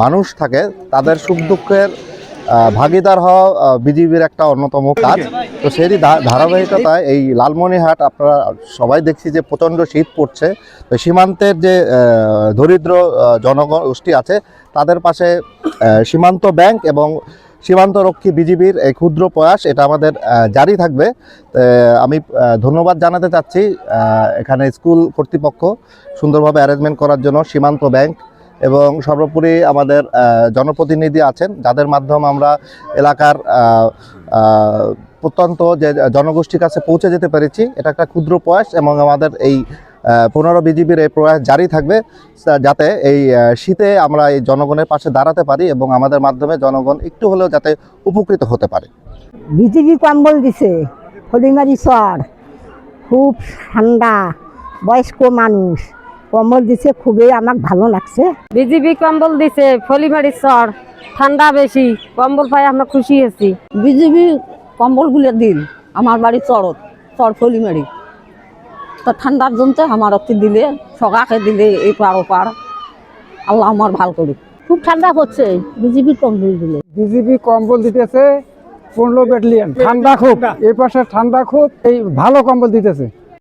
মানুষ থাকে তাদের সুখ দুঃখের ভাগিদার হওয়া বিজিবির একটা অন্যতম কাজ। তো সেরই ধারাবাহিকতায় এই লালমনিরহাট আপনারা সবাই দেখছি যে প্রচণ্ড শীত পড়ছে। তো সীমান্তের যে দরিদ্র জনগোষ্ঠী আছে তাদের পাশে সীমান্ত ব্যাংক এবং সীমান্তরক্ষী বিজিবির এই ক্ষুদ্র প্রয়াস এটা আমাদের জারি থাকবে। আমি ধন্যবাদ জানাতে চাচ্ছি এখানে স্কুল কর্তৃপক্ষ সুন্দরভাবে অ্যারেঞ্জমেন্ট করার জন্য, সীমান্ত ব্যাংক এবং সর্বোপরি আমাদের জনপ্রতিনিধি আছেন যাদের মাধ্যমে আমরা এলাকার প্রত্যন্ত যে জনগোষ্ঠীর কাছে পৌঁছে যেতে পেরেছি। এটা একটা ক্ষুদ্র প্রয়াস এবং আমাদের এই 15 বিজিবির এই প্রয়াস জারি থাকবে যাতে এই শীতে আমরা এই জনগণের পাশে দাঁড়াতে পারি এবং আমাদের মাধ্যমে জনগণ একটু হলেও যাতে উপকৃত হতে পারে। বিজিবি কম্বল দিছে, হলিমারি চর, খুব ঠান্ডা, বয়স্ক মানুষ কম্বল দিছে, খুবই আমার ভালো লাগছে। বিজিবি কম্বল দিছে, ফলিমারি চর, ঠান্ডা বেশি, কম্বল পাই আমরা খুশি হয়েছি। বিজিবি কম্বলগুলো দিন আমার বাড়ি চর ফলিমারি, তো ঠান্ডার জন্য আমার অতি দিলে, সকাকে দিলে এই পার ওপার, আল্লাহ আমার ভাল করুক। খুব ঠান্ডা পড়ছে, বিজিবি কম্বল দিলে। বিজিবি কম্বল দিতেছে 15 ব্যাটালিয়ন, ঠান্ডা খুব, এই পাশে ঠান্ডা খুব, এই ভালো কম্বল দিতেছে।